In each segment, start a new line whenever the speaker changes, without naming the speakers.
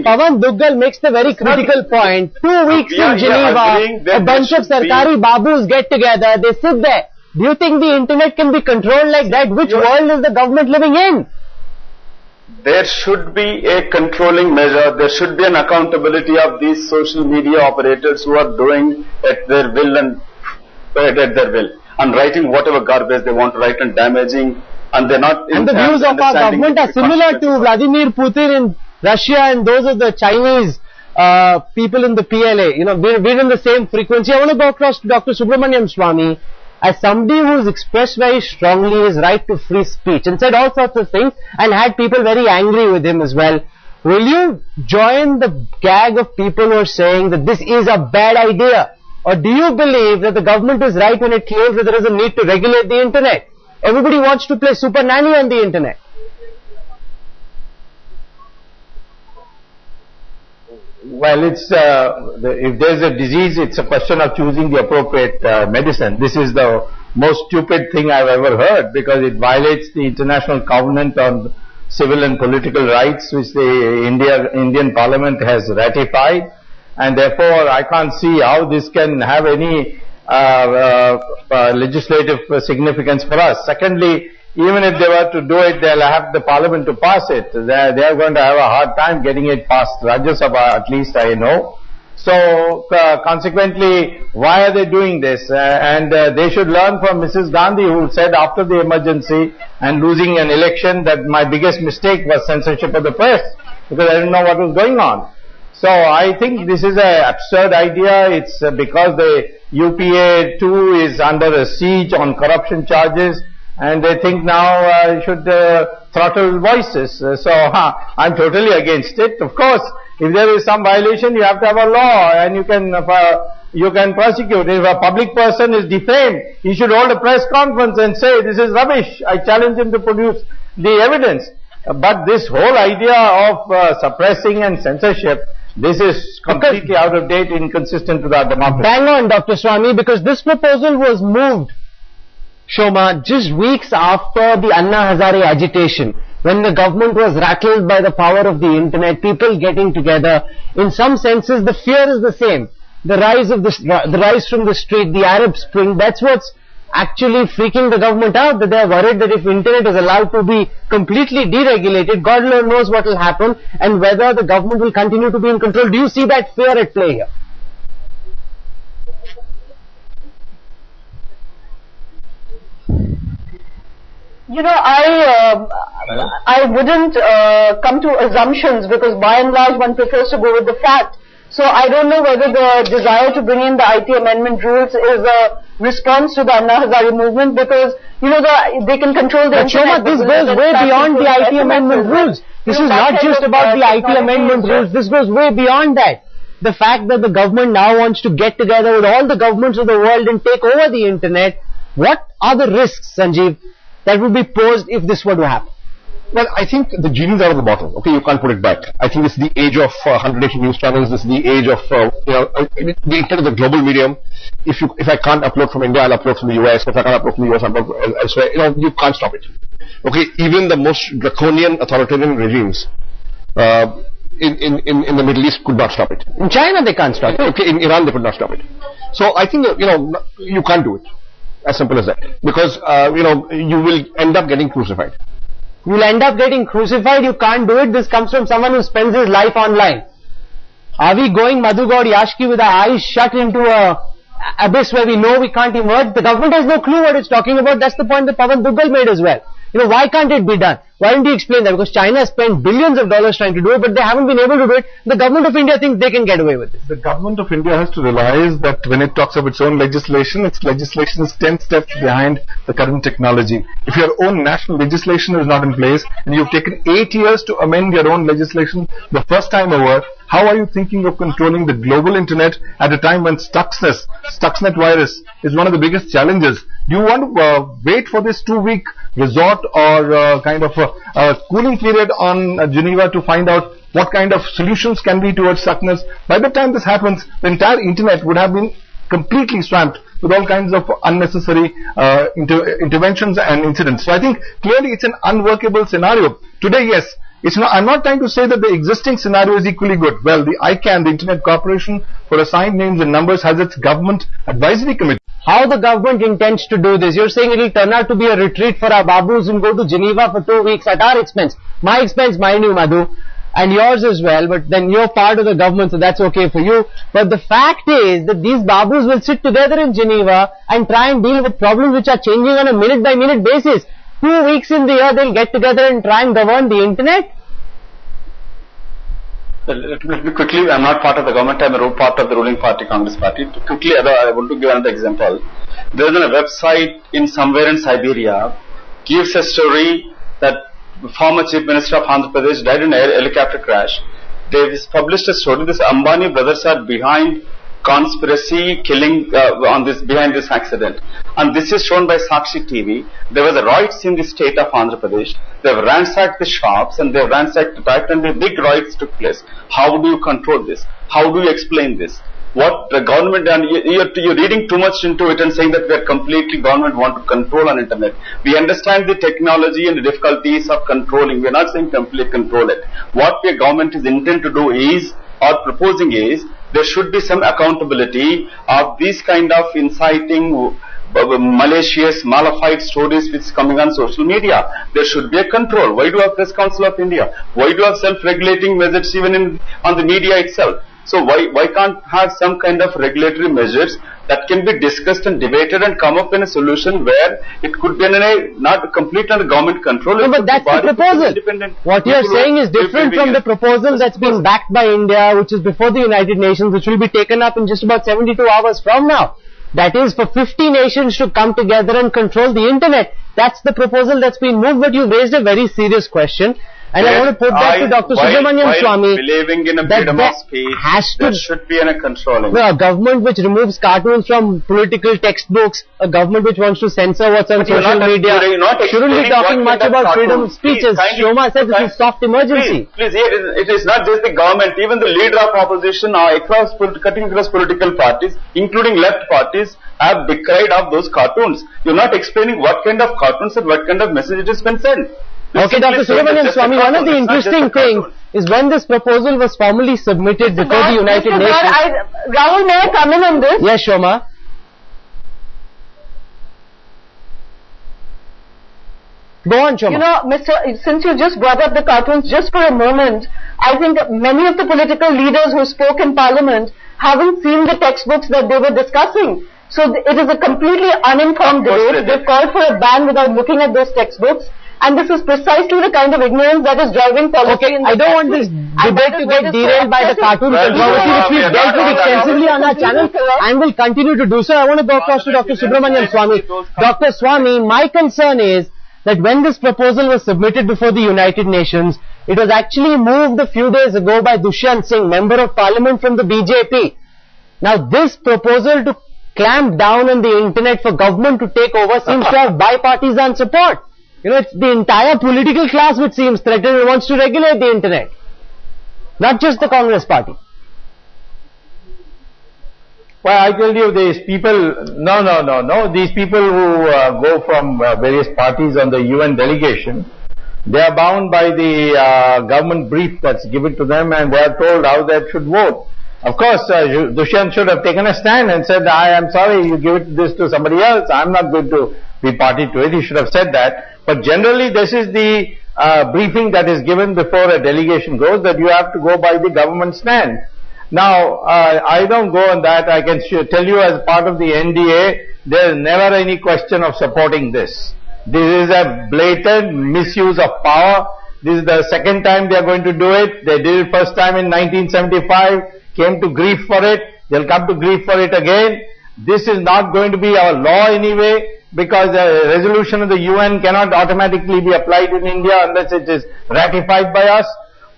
Pavan Duggal makes the very critical point. 2 weeks in Geneva, a bunch of Sarkari Babus get together, they sit there. Do you think the internet can be controlled like that? Which world is the government living in?
There should be a controlling measure. There should be an accountability of these social media operators who are doing at their will and writing whatever garbage they want to write and damaging, and they're not.
And the views of our government are similar to Vladimir Putin in Russia and those of the Chinese people in the PLA. You know, we're in the same frequency. I want to go across to Dr. Subramanian Swamy. As somebody who's expressed very strongly his right to free speech and said all sorts of things and had people very angry with him as well, will you join the gag of people who are saying that this is a bad idea? Or do you believe that the government is right when it claims that there is a need to regulate the internet? Everybody wants to play super nanny on the internet.
Well, it's if there's a disease, it's a question of choosing the appropriate medicine. This is the most stupid thing I've ever heard, because it violates the International Covenant on Civil and Political Rights, which the Indian Parliament has ratified, and therefore I can't see how this can have any legislative significance for us. Secondly, even if they were to do it, they'll have the Parliament to pass it. They're going to have a hard time getting it past Rajya Sabha, at least I know. So, consequently, why are they doing this? And they should learn from Mrs. Gandhi, who said after the emergency and losing an election that my biggest mistake was censorship of the press, because I didn't know what was going on. So, I think this is an absurd idea. It's because the UPA too is under a siege on corruption charges, and they think now should throttle voices. So I'm totally against it. Of course, if there is some violation, you have to have a law, and you can prosecute. If a public person is defamed, he should hold a press conference and say, this is rubbish. I challenge him to produce the evidence. But this whole idea of suppressing and censorship, this is completely out of date, inconsistent with our democracy.
Bang on, Dr. Swamy, because this proposal was moved, Shoma, just weeks after the Anna Hazare agitation, when the government was rattled by the power of the internet, people getting together. In some senses, the fear is the same. The rise from the street, the Arab Spring, that's what's actually freaking the government out, that they are worried that if internet is allowed to be completely deregulated, God alone knows what will happen and whether the government will continue to be in control. Do you see that fear at play here?
You know, I wouldn't come to assumptions, because by and large one prefers to go with the fact. So I don't know whether the desire to bring in the IT amendment rules is a response to the Anna Hazare movement, because, you know, they can control the internet.
Shoma, this goes way beyond the IT amendment rules. This is not just about the IT amendment rules. This goes way beyond that. The fact that the government now wants to get together with all the governments of the world and take over the internet. What are the risks, Sanjeev, that would be posed if this were to happen?
Well, I think the genie's out of the bottle. Okay, you can't put it back. I think this is the age of 100-nation news channels. This is the age of the internet is a global medium. If I can't upload from India, I'll upload from the US. If I can't upload from the US, I'll upload elsewhere. You can't stop it. Okay, even the most draconian authoritarian regimes in the Middle East could not stop it.
In China, they can't stop it.
Okay, in Iran, they could not stop it. So I think you can't do it. As simple as that. Because you will end up getting crucified.
You will end up getting crucified. You can't do it. This comes from someone who spends his life online. Are we going Madhu Gaud Yashki with our eyes shut into a abyss where we know we can't emerge? The government has no clue what it's talking about. That's the point that Pavan Duggal made as well. Why can't it be done? Why didn't he explain that? Because China has spent billions of dollars trying to do it, but they haven't been able to do it. The government of India thinks they can get away with it.
The government of India has to realize that when it talks of its own legislation, its legislation is 10 steps behind the current technology. If your own national legislation is not in place, and you've taken 8 years to amend your own legislation the first time over, how are you thinking of controlling the global internet at a time when Stuxnet virus is one of the biggest challenges? Do you want to wait for this 2-week resort or kind of a cooling period on Geneva to find out what kind of solutions can be towards Stuxnet? By the time this happens, the entire internet would have been completely swamped with all kinds of unnecessary interventions and incidents. So I think clearly it's an unworkable scenario. Today, yes, It's not, I'm not trying to say that the existing scenario is equally good. Well, the ICANN, the Internet Corporation for Assigned Names and Numbers, has its government advisory committee.
How the government intends to do this? You're saying it will turn out to be a retreat for our babus and go to Geneva for 2 weeks at our expense. My expense, mind you, Madhu, and yours as well, but then you're part of the government, so that's okay for you. But the fact is that these babus will sit together in Geneva and try and deal with problems which are changing on a minute-by-minute basis. 2 weeks in the year, they'll get together and try and govern the internet.
Let me quickly, I'm not part of the government, I'm a part of the ruling party, Congress party. Quickly, I want to give another example. There is a website in somewhere in Siberia, gives a story that former Chief Minister of Andhra Pradesh died in a helicopter crash. They published a story, this Ambani brothers are behind conspiracy killing behind this accident, and this is shown by Sakshi TV. There was a riots in the state of Andhra Pradesh. They have ransacked the shops and they have ransacked the fact, and the big riots took place. How do you control this? How do you explain this? What the government, and you're reading too much into it and saying that we are completely government want to control on internet. We understand the technology and the difficulties of controlling. We are not saying completely control it. What the government is intent to do is, or proposing is, there should be some accountability of these kind of inciting malicious, malified stories which is coming on social media. There should be a control. Why do you have Press Council of India? Why do you have self-regulating measures even on the media itself? So why can't have some kind of regulatory measures that can be discussed and debated and come up in a solution where it could be not completely under government control.
No, but that's the proposal. What you are saying is different from the proposal that's been backed by India, which is before the United Nations, which will be taken up in just about 72 hours from now. That is for 50 nations to come together and control the internet. That's the proposal that's been moved, but you've raised a very serious question. And I want to put that to Dr. Subramanian Swamy.
Believing in a freedom of speech, there should be a controlling.
A government which removes cartoons from political textbooks, a government which wants to censor what's on social media, shouldn't be talking much about freedom of speech. As Shoma says, it's a soft emergency.
Please, it is not just the government, even the leader of opposition cutting across political parties, including left parties, have decried of those cartoons. You're not explaining what kind of cartoons and what kind of message it is sent.
Okay, Dr. Subramanian Swamy, one of the interesting things is when this proposal was formally submitted before the United Nations.
Rahul, may I come in on this?
Yes, Shoma. Go on, Shoma.
You know, since you just brought up the cartoons, just for a moment, I think many of the political leaders who spoke in Parliament haven't seen the textbooks that they were discussing. So it is a completely uninformed debate. They've called for a ban without looking at those textbooks. And this is precisely the kind of ignorance that is driving policy.
Okay, I don't want this debate to get derailed by the cartoon controversy, which we've dealt with extensively on our channel and will continue to do so. I want to go across to Dr. Subramanian Swamy. Dr. Swamy, my concern is that when this proposal was submitted before the United Nations, it was actually moved a few days ago by Dushyant Singh, Member of Parliament from the BJP. Now, this proposal to clamp down on the internet for government to take over seems to have bipartisan support. You know, it's the entire political class which seems threatened and wants to regulate the internet. Not just the Congress party.
Well, I tell you, these people, no. These people who go from various parties on the UN delegation, they are bound by the government brief that's given to them, and they are told how they should vote. Of course, Dushyant should have taken a stand and said, I am sorry, you give this to somebody else. I'm not going to be party to it. He should have said that. But generally, this is the briefing that is given before a delegation goes, that you have to go by the government stand. Now, I don't go on that. I can tell you, as part of the NDA, there is never any question of supporting this. This is a blatant misuse of power. This is the second time they are going to do it. They did it first time in 1975, came to grief for it. They'll come to grief for it again. This is not going to be our law anyway, because the resolution of the UN cannot automatically be applied in India unless it is ratified by us.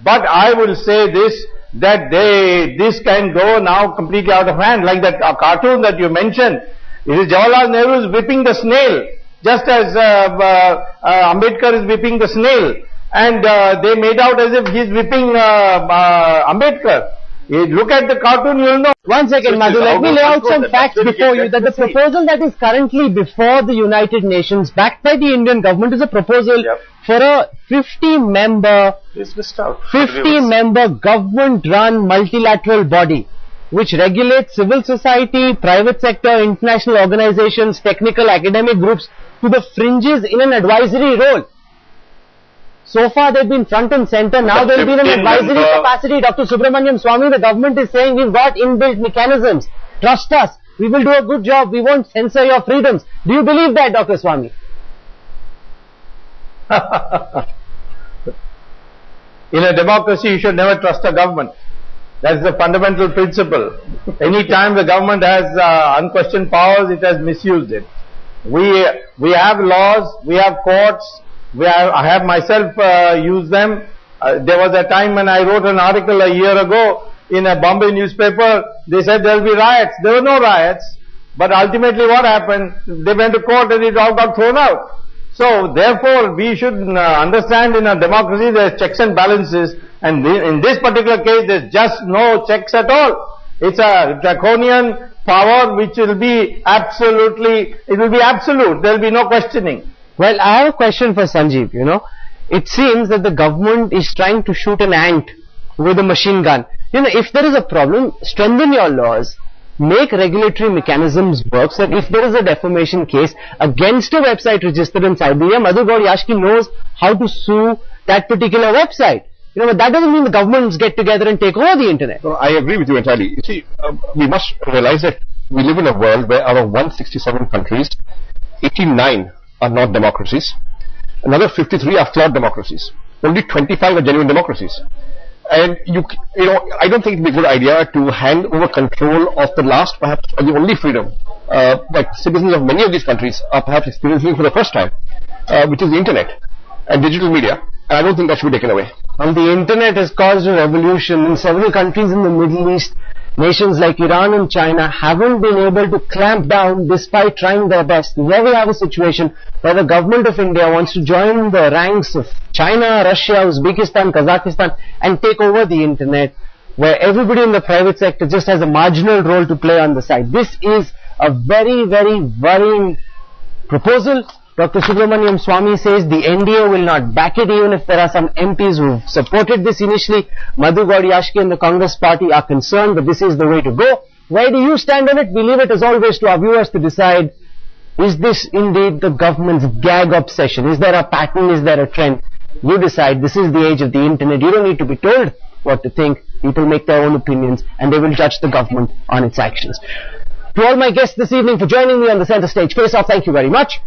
But I will say this, that this can go now completely out of hand, like that cartoon that you mentioned. It is Jawaharlal Nehru is whipping the snail, just as Ambedkar is whipping the snail, and they made out as if he is whipping Ambedkar. Look at the cartoon, you'll know.
One second, Madhu, let me lay out some facts before you. That the proposal that is currently before the United Nations, backed by the Indian government, is a proposal for a 50-member government-run multilateral body, which regulates civil society, private sector, international organizations, technical academic groups to the fringes in an advisory role. So far they've been front and center, now they'll be in an advisory capacity. Dr. Subramanian Swamy, the government is saying we've got inbuilt mechanisms. Trust us, we will do a good job, we won't censor your freedoms. Do you believe that, Dr. Swamy?
In a democracy, you should never trust a government. That's the fundamental principle. Any time the government has unquestioned powers, it has misused it. We have laws, we have courts, I have myself used them. There was a time when I wrote an article a year ago in a Bombay newspaper. They said there will be riots. There were no riots. But ultimately what happened? They went to court and it all got thrown out. So therefore we should understand in a democracy there are checks and balances, and in this particular case there is just no checks at all. It's a draconian power which will be absolutely, it will be absolute. There will be no questioning.
Well, I have a question for Sanjeev, It seems that the government is trying to shoot an ant with a machine gun. If there is a problem, strengthen your laws, make regulatory mechanisms work, so that if there is a defamation case against a website registered in Siberia, Madhu Gauri knows how to sue that particular website. But that doesn't mean the governments get together and take over the internet.
No, I agree with you entirely. You see, we must realize that we live in a world where out of 167 countries, 89 are not democracies. Another 53 are flawed democracies. Only 25 are genuine democracies. And I don't think it would be a good idea to hand over control of the last, perhaps, or the only freedom that citizens of many of these countries are perhaps experiencing for the first time, which is the internet and digital media. And I don't think that should be taken away.
And the internet has caused a revolution in several countries in the Middle East. Nations like Iran and China haven't been able to clamp down despite trying their best. Here we have a situation where the government of India wants to join the ranks of China, Russia, Uzbekistan, Kazakhstan and take over the internet, where everybody in the private sector just has a marginal role to play on the side. This is a very, very worrying proposal. Dr. Subramanian Swamy says the NDA will not back it, even if there are some MPs who supported this initially. Madhu Gauri and the Congress party are concerned that this is the way to go. Where do you stand on it? We leave it as always to our viewers to decide, is this indeed the government's gag obsession? Is there a pattern? Is there a trend? You decide. This is the age of the internet. You don't need to be told what to think. People make their own opinions and they will judge the government on its actions. To all my guests this evening for joining me on the Centre Stage Face-Off, thank you very much.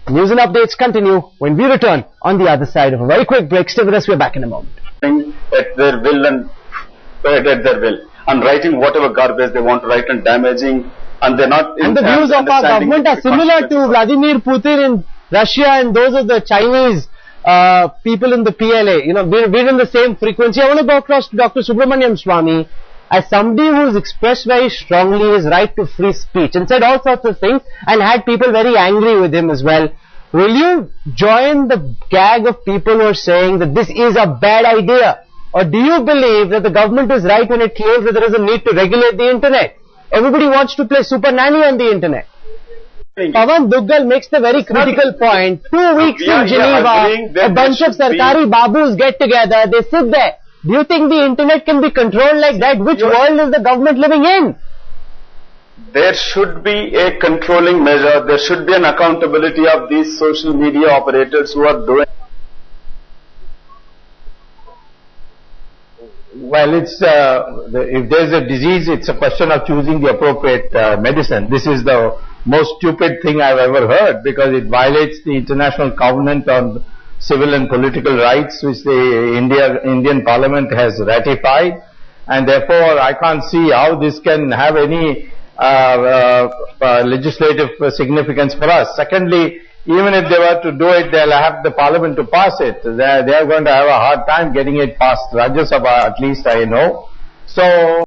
News and updates continue when we return on the other side of a very quick break. Stay with us, we're back in a moment.
At their will and writing whatever garbage they want to write and damaging, and they're not.
And the views of our government are similar to Vladimir Putin in Russia and those of the Chinese people in the PLA. We're in the same frequency. I want to go across to Dr. Subramanian Swamy. As somebody who's expressed very strongly his right to free speech and said all sorts of things and had people very angry with him as well, will you join the gag of people who are saying that this is a bad idea? Or do you believe that the government is right when it claims that there is a need to regulate the internet? Everybody wants to play super nanny on the internet. Pawan Duggal makes the very critical point. 2 weeks in Geneva, a bunch of Sarkari Babus get together, they sit there. Do you think the internet can be controlled like that? Which world is the government living in?
There should be a controlling measure. There should be an accountability of these social media operators who are doing.
Well, it's if there's a disease, it's a question of choosing the appropriate medicine. This is the most stupid thing I've ever heard, because it violates the International Covenant on Civil and Political Rights, which the Indian Parliament has ratified, and therefore I can't see how this can have any legislative significance for us. Secondly, even if they were to do it, they'll have the Parliament to pass it. They are going to have a hard time getting it past Rajya Sabha, at least I know. So